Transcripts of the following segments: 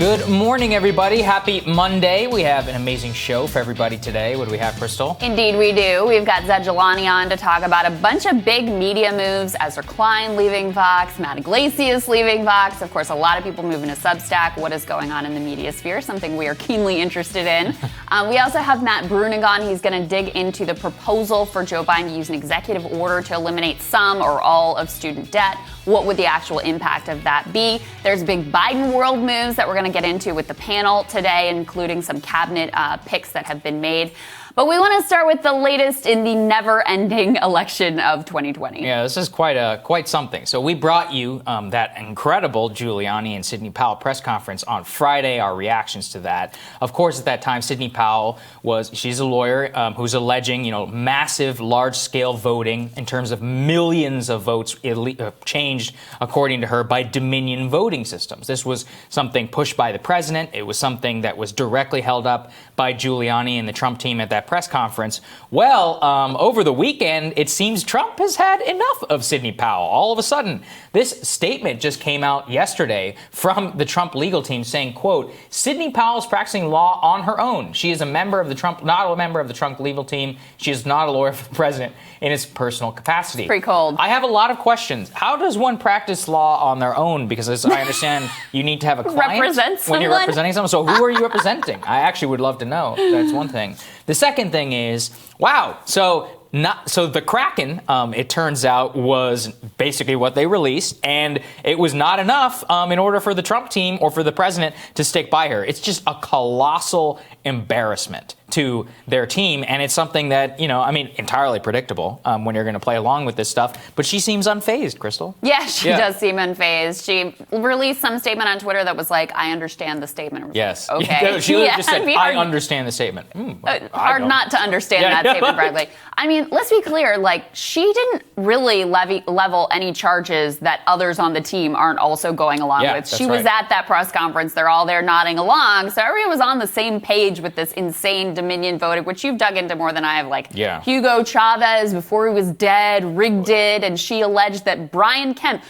Good morning, everybody. Happy Monday. We have an amazing show for everybody today. What do we have, Krystal? Indeed, we do. We've got Zed Jelani on to talk about a bunch of big media moves. Ezra Klein leaving Vox, Matt Iglesias leaving Vox. Of course, a lot of people moving to Substack. What is going on in the media sphere? Something we are keenly interested in. We also have Matt Brunigan. He's going to dig into the proposal for Joe Biden to use an executive order to eliminate some or all of student debt. What would the actual impact of that be? There's big Biden world moves that we're going to get into with the panel today, including some cabinet picks that have been made. But we want to start with the latest in the never-ending election of 2020. Yeah, this is quite something. So we brought you that incredible Giuliani and Sidney Powell press conference on Friday, our reactions to that. Of course, at that time, Sidney Powell she's a lawyer who's alleging, massive, large-scale voting in terms of millions of votes changed, according to her, by Dominion voting systems. This was something pushed by the president. It was something that was directly held up by Giuliani and the Trump team at that press conference. Well, over the weekend, it seems Trump has had enough of Sidney Powell. All of a sudden, this statement just came out yesterday from the Trump legal team saying, quote, Sidney Powell is practicing law on her own. She is not a member of the Trump legal team. She is not a lawyer for the president in his personal capacity. It's pretty cold. I have a lot of questions. How does one practice law on their own? Because as I understand, you need to have a client when you're representing someone. So who are you representing? I actually would love to know. That's one thing. The second thing is, wow, so the Kraken, it turns out, was basically what they released, and it was not enough in order for the Trump team or for the president to stick by her. It's just a colossal embarrassment to their team, and it's something that, entirely predictable when you're going to play along with this stuff. But she seems unfazed, Krystal. Yeah, she does seem unfazed. She released some statement on Twitter that was like, I understand the statement. Yes. Okay. She just said, I understand the statement. Hard not to understand that statement correctly. I mean, let's be clear, she didn't really level any charges that others on the team aren't also going along with. She was at that press conference. They're all there nodding along. So everyone was on the same page with this insane Dominion voting, which you've dug into more than I have. Hugo Chavez, before he was dead, rigged it, and she alleged that Brian Kemp,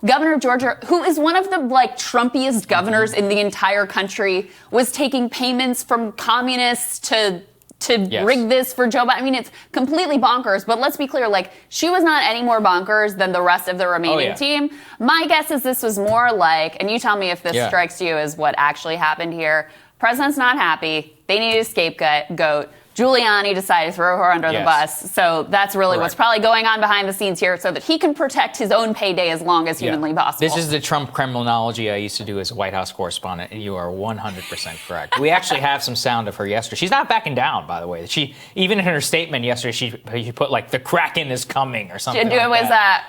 governor of Georgia, who is one of the Trumpiest governors in the entire country, was taking payments from communists to rig this for Joe Biden. I mean, it's completely bonkers, but let's be clear, she was not any more bonkers than the rest of the remaining team. My guess is this was more and you tell me if this strikes you as what actually happened here. President's not happy. They need a scapegoat. Giuliani decided to throw her under the bus. So that's really what's probably going on behind the scenes here so that he can protect his own payday as long as humanly possible. This is the Trump criminology I used to do as a White House correspondent, and you are 100% correct. We actually have some sound of her yesterday. She's not backing down, by the way. She, even in her statement yesterday, she put the Kraken is coming or something It was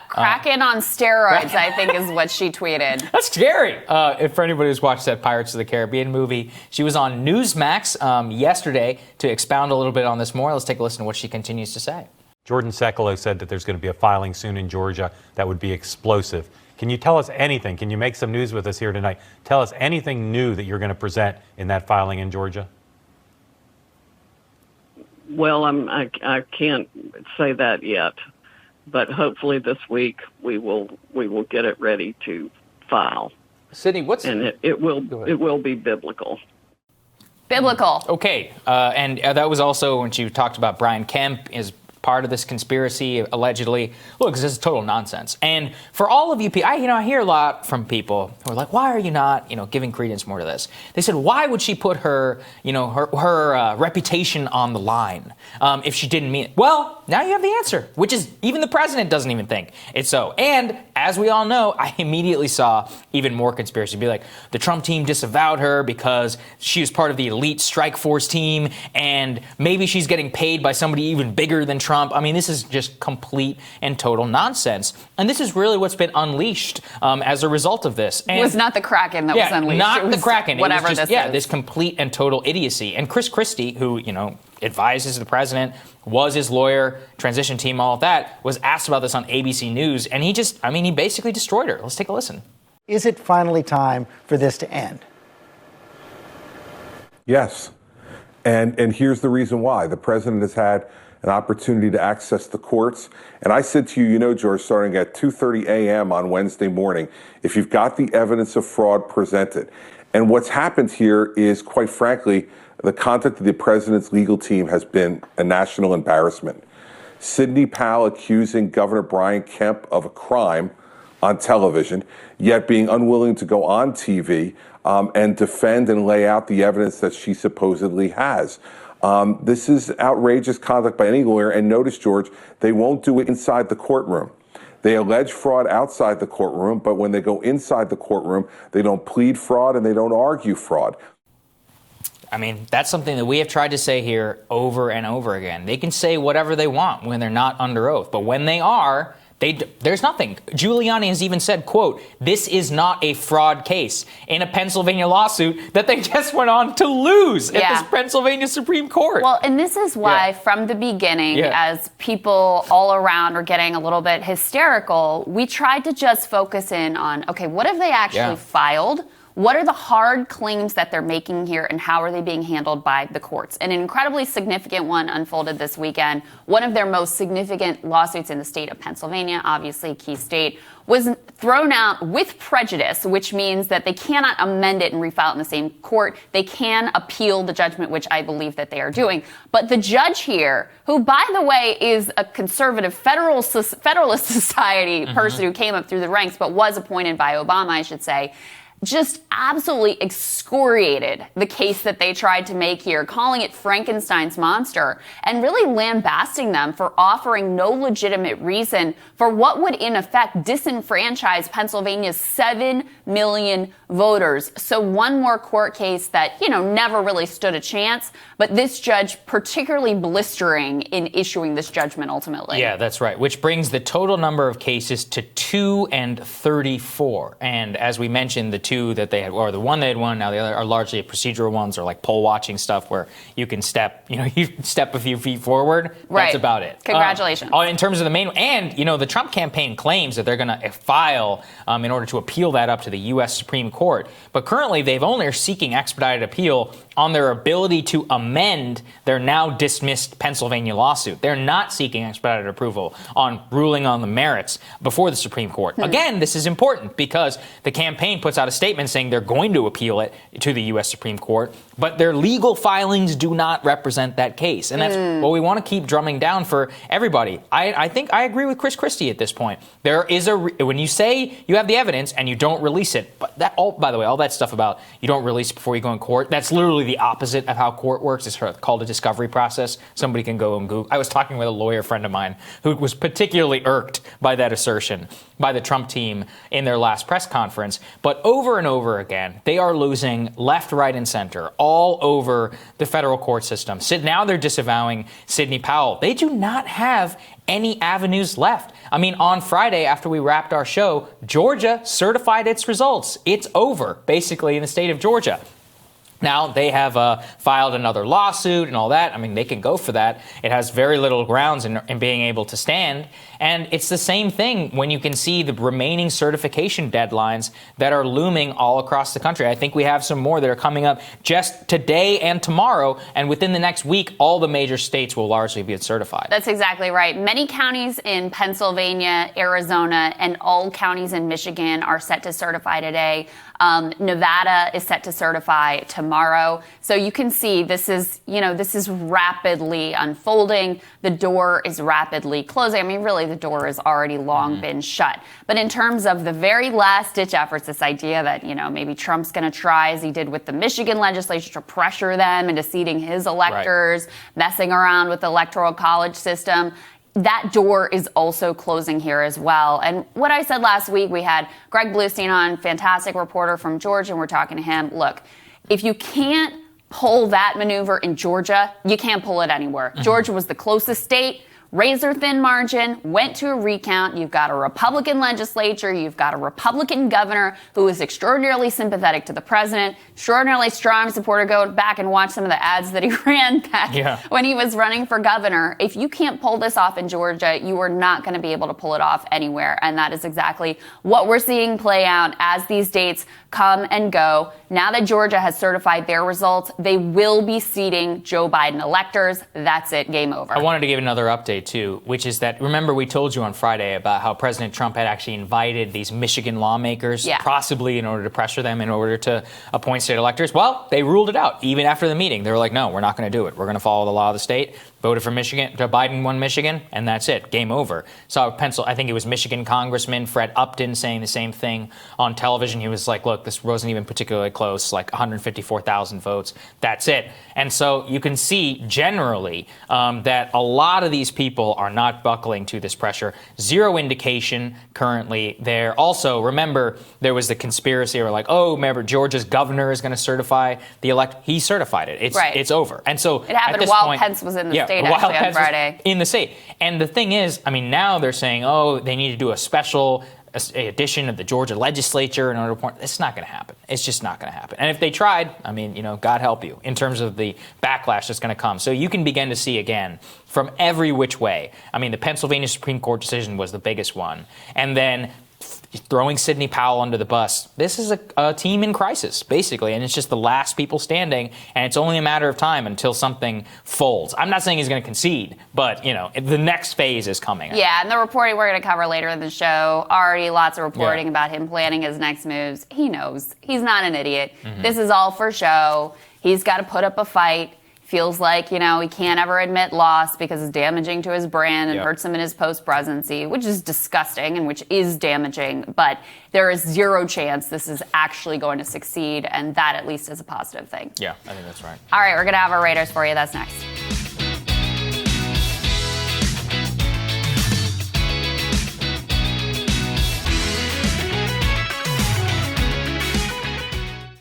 Kraken on steroids, I think is what she tweeted. That's scary. For anybody who's watched that Pirates of the Caribbean movie, she was on Newsmax yesterday to expound a little bit on this more. Let's take a listen to what she continues to say. Jordan Sekelo said that there's going to be a filing soon in Georgia that would be explosive. Can you tell us anything? Can you make some news with us here tonight? Tell us anything new that you're going to present in that filing in Georgia. Well, I can't say that yet, but hopefully this week we will get it ready to file. Sydney, it will be biblical. Biblical. Okay, and that was also when she talked about Brian Kemp is part of this conspiracy, allegedly. Look, this is total nonsense. And for all of you people, I hear a lot from people who are like, why are you not, giving credence more to this? They said, why would she put her, her reputation on the line if she didn't mean it? Well, now you have the answer, which is even the president doesn't even think it's so. And as we all know, I immediately saw even more conspiracy. Be like, the Trump team disavowed her because she was part of the elite strike force team, and maybe she's getting paid by somebody even bigger than Trump. I mean, this is just complete and total nonsense. And this is really what's been unleashed as a result of this. And it was not the Kraken that was unleashed. Not the Kraken. Whatever this is. this complete and total idiocy. And Chris Christie, who, advises the president, was his lawyer, transition team, all of that, was asked about this on ABC News. And he basically destroyed her. Let's take a listen. Is it finally time for this to end? Yes. And here's the reason why. The president has had an opportunity to access the courts. And I said to you, George, starting at 2:30 a.m. on Wednesday morning, if you've got the evidence of fraud presented, And what's happened here is, quite frankly, the conduct of the president's legal team has been a national embarrassment. Sidney Powell accusing Governor Brian Kemp of a crime on television, yet being unwilling to go on TV and defend and lay out the evidence that she supposedly has. This is outrageous conduct by any lawyer. And notice, George, they won't do it inside the courtroom. They allege fraud outside the courtroom, but when they go inside the courtroom, they don't plead fraud and they don't argue fraud. I mean, that's something that we have tried to say here over and over again. They can say whatever they want when they're not under oath, but when they are, there's nothing. Giuliani has even said, quote, "This is not a fraud case," in a Pennsylvania lawsuit that they just went on to lose at this Pennsylvania Supreme Court. Well, and this is why from the beginning, as people all around were getting a little bit hysterical, we tried to just focus in on, okay, what have they actually filed? What are the hard claims that they're making here, and how are they being handled by the courts? And an incredibly significant one unfolded this weekend. One of their most significant lawsuits in the state of Pennsylvania, obviously a key state, was thrown out with prejudice, which means that they cannot amend it and refile it in the same court. They can appeal the judgment, which I believe that they are doing. But the judge here, who, by the way, is a conservative Federalist Society person who came up through the ranks, but was appointed by Obama, I should say, just absolutely excoriated the case that they tried to make here, calling it Frankenstein's monster, and really lambasting them for offering no legitimate reason for what would in effect disenfranchise Pennsylvania's 7 million voters. So one more court case that, never really stood a chance, but this judge particularly blistering in issuing this judgment ultimately. Yeah, that's right, which brings the total number of cases to 234. And as we mentioned, the two that they had, or the one they had won, now the other are largely procedural ones, or like poll watching stuff where you can step a few feet forward. Right. That's about it. Congratulations. In terms of the main, and the Trump campaign claims that they're going to file in order to appeal that up to the U.S. Supreme Court. But currently, they've only are seeking expedited appeal on their ability to amend their now dismissed Pennsylvania lawsuit. They're not seeking expedited approval on ruling on the merits before the Supreme Court. Again, this is important because the campaign puts out a statement saying they're going to appeal it to the U.S. Supreme Court, but their legal filings do not represent that case. And that's what we want to keep drumming down for everybody. I think I agree with Chris Christie at this point. There is when you say you have the evidence and you don't release it, but by the way, all that stuff about you don't release it before you go in court, that's literally the opposite of how court works. It's called a discovery process. Somebody can go and Google. I was talking with a lawyer friend of mine who was particularly irked by that assertion by the Trump team in their last press conference. But over and over again, they are losing left, right, and center all over the federal court system. Now they're disavowing Sidney Powell. They do not have any avenues left. I mean, on Friday, after we wrapped our show, Georgia certified its results. It's over, basically, in the state of Georgia. Now, they have filed another lawsuit and all that. I mean, they can go for that. It has very little grounds in being able to stand. And it's the same thing when you can see the remaining certification deadlines that are looming all across the country. I think we have some more that are coming up just today and tomorrow. And within the next week, all the major states will largely be certified. That's exactly right. Many counties in Pennsylvania, Arizona, and all counties in Michigan are set to certify today. Nevada is set to certify tomorrow. So you can see this is rapidly unfolding. The door is rapidly closing. I mean, really, the door has already long been shut. But in terms of the very last ditch efforts, this idea that, maybe Trump's going to try, as he did with the Michigan legislature, to pressure them into seating his electors, messing around with the electoral college system, that door is also closing here as well. And what I said last week, we had Greg Bluestein on, fantastic reporter from Georgia, and we're talking to him. Look, if you can't pull that maneuver in Georgia, you can't pull it anywhere. Georgia was the closest state. Razor-thin margin, went to a recount. You've got a Republican legislature. You've got a Republican governor who is extraordinarily sympathetic to the president, extraordinarily strong supporter. Go back and watch some of the ads that he ran back when he was running for governor. If you can't pull this off in Georgia, you are not going to be able to pull it off anywhere. And that is exactly what we're seeing play out as these dates come and go. Now that Georgia has certified their results, they will be seating Joe Biden electors. That's it. Game over. I wanted to give another update too, which is that, remember we told you on Friday about how President Trump had actually invited these Michigan lawmakers, possibly in order to pressure them in order to appoint state electors. Well, they ruled it out. Even after the meeting, they were like, no, we're not going to do it. We're going to follow the law of the state. Voted for Michigan, Biden won Michigan, and that's it. Game over. Saw I think it was Michigan Congressman Fred Upton saying the same thing on television. He was like, look, this wasn't even particularly close, like 154,000 votes. That's it. And so you can see generally that a lot of these people are not buckling to this pressure. Zero indication currently there. Also, remember, there was the conspiracy or like, oh, remember, Georgia's governor is going to certify the elect. He certified it. It's over. And so it happened at this while point, Pence was in the state actually on Friday. In the state. And the thing is, I mean, now they're saying, oh, they need to do a special edition of the Georgia legislature in order to point. It's not going to happen. It's just not going to happen. And if they tried, I mean, God help you in terms of the backlash that's going to come. So you can begin to see again from every which way. I mean, the Pennsylvania Supreme Court decision was the biggest one. And then throwing Sidney Powell under the bus. This is a team in crisis, basically, and it's just the last people standing, and it's only a matter of time until something folds. I'm not saying he's going to concede, but, the next phase is coming. Yeah, and the reporting we're going to cover later in the show, already lots of reporting about him planning his next moves. He knows. He's not an idiot. Mm-hmm. This is all for show. He's got to put up a fight. Feels like, he can't ever admit loss because it's damaging to his brand and hurts him in his post-presidency, which is disgusting and which is damaging. But there is zero chance this is actually going to succeed, and that at least is a positive thing. Yeah, I think that's right. All right, we're going to have our Raiders for you. That's next.